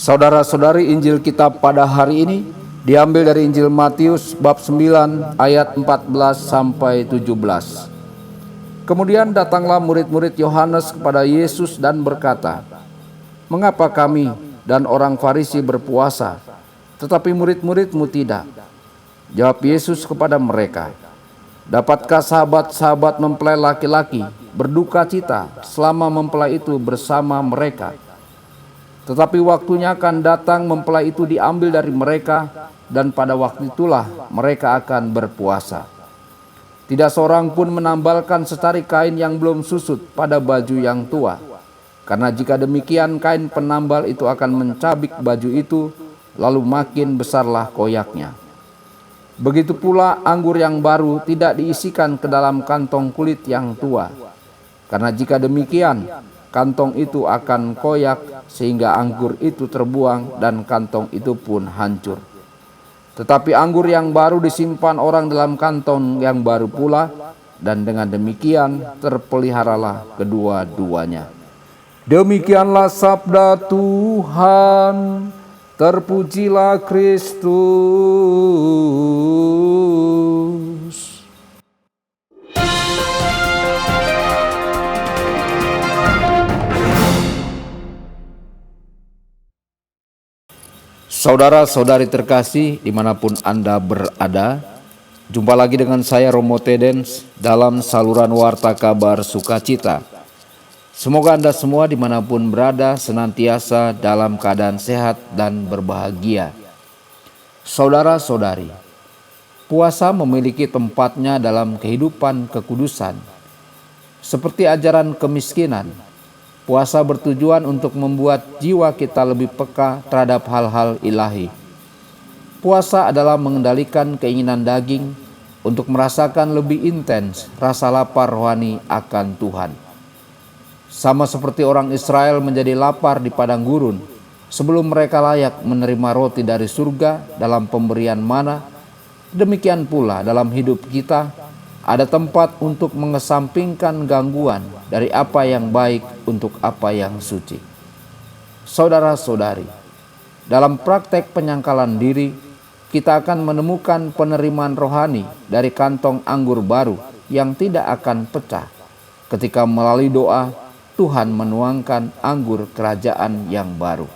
Saudara-saudari, Injil kita pada hari ini diambil dari Injil Matius bab 9 ayat 14 sampai 17. Kemudian datanglah murid-murid Yohanes kepada Yesus dan berkata, "Mengapa kami dan orang Farisi berpuasa, tetapi murid-muridmu tidak?" Jawab Yesus kepada mereka, "Dapatkah sahabat-sahabat mempelai laki-laki berduka cita selama mempelai itu bersama mereka? Tetapi waktunya akan datang mempelai itu diambil dari mereka, dan pada waktu itulah mereka akan berpuasa. Tidak seorang pun menambalkan secari kain yang belum susut pada baju yang tua. Karena jika demikian kain penambal itu akan mencabik baju itu, lalu makin besarlah koyaknya. Begitu pula anggur yang baru tidak diisikan ke dalam kantong kulit yang tua. Karena jika demikian, kantong itu akan koyak sehingga anggur itu terbuang dan kantong itu pun hancur. Tetapi anggur yang baru disimpan orang dalam kantong yang baru pula, dan dengan demikian terpeliharalah kedua-duanya." Demikianlah sabda Tuhan. Terpujilah Kristus. Saudara-saudari terkasih dimanapun Anda berada, jumpa lagi dengan saya Romo Tedens dalam saluran Warta Kabar Sukacita. Semoga Anda semua dimanapun berada senantiasa dalam keadaan sehat dan berbahagia. Saudara-saudari, puasa memiliki tempatnya dalam kehidupan kekudusan. Seperti ajaran kemiskinan, puasa bertujuan untuk membuat jiwa kita lebih peka terhadap hal-hal ilahi. Puasa adalah mengendalikan keinginan daging untuk merasakan lebih intens rasa lapar rohani akan Tuhan. Sama seperti orang Israel menjadi lapar di padang gurun sebelum mereka layak menerima roti dari surga dalam pemberian mana, demikian pula dalam hidup kita ada tempat untuk mengesampingkan gangguan dari apa yang baik untuk apa yang suci. Saudara-saudari, dalam praktek penyangkalan diri, kita akan menemukan penerimaan rohani dari kantong anggur baru yang tidak akan pecah ketika melalui doa Tuhan menuangkan anggur kerajaan yang baru.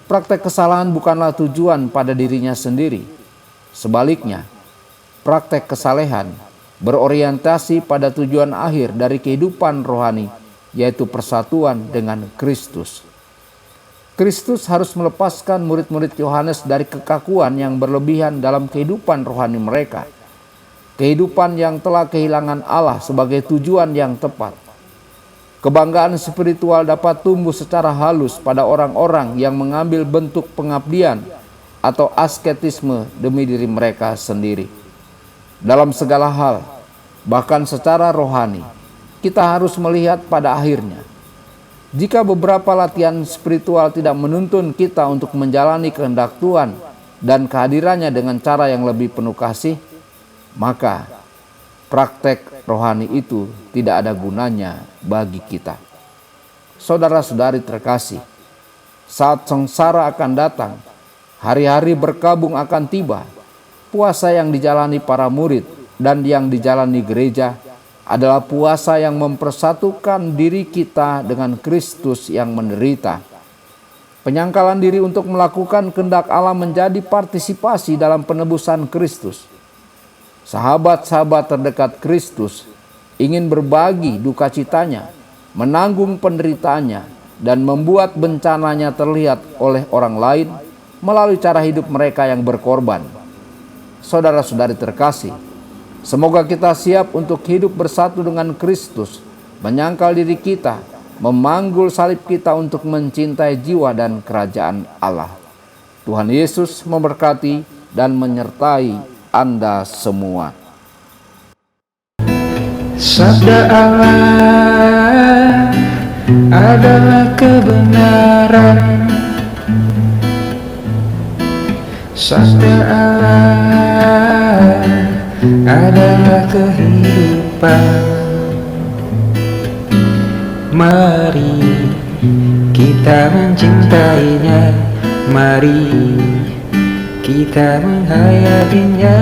Praktek kesalahan bukanlah tujuan pada dirinya sendiri. Sebaliknya, praktek kesalehan berorientasi pada tujuan akhir dari kehidupan rohani, yaitu persatuan dengan Kristus. Kristus harus melepaskan murid-murid Yohanes dari kekakuan yang berlebihan dalam kehidupan rohani mereka. Kehidupan yang telah kehilangan Allah sebagai tujuan yang tepat. Kebanggaan spiritual dapat tumbuh secara halus pada orang-orang yang mengambil bentuk pengabdian atau asketisme demi diri mereka sendiri. Dalam segala hal, bahkan secara rohani, kita harus melihat pada akhirnya. Jika beberapa latihan spiritual tidak menuntun kita untuk menjalani kehendak Tuhan dan kehadirannya dengan cara yang lebih penuh kasih, maka praktek rohani itu tidak ada gunanya bagi kita. Saudara-saudari terkasih, saat sengsara akan datang, hari-hari berkabung akan tiba. Puasa yang dijalani para murid dan yang dijalani gereja adalah puasa yang mempersatukan diri kita dengan Kristus yang menderita. Penyangkalan diri untuk melakukan kehendak Allah menjadi partisipasi dalam penebusan Kristus. Sahabat-sahabat terdekat Kristus ingin berbagi duka citanya, menanggung penderitaannya, dan membuat bencananya terlihat oleh orang lain melalui cara hidup mereka yang berkorban. Saudara-saudari terkasih, semoga kita siap untuk hidup bersatu dengan Kristus, menyangkal diri kita, memanggul salib kita untuk mencintai jiwa dan kerajaan Allah. Tuhan Yesus memberkati dan menyertai Anda semua. Sabda Allah adalah kebenaran. Sabda Allah adalah kehidupan. Mari kita mencintainya. Mari kita menghayatinya.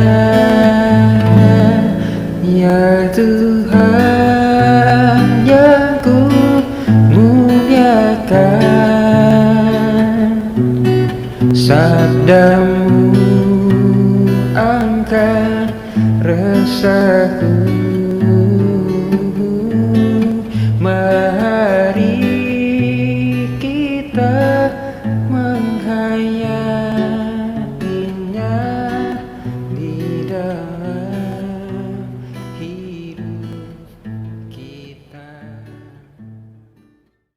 Ya Tuhan yang ku muliakan, sabdamu angkat resahku. Mari kita menghayati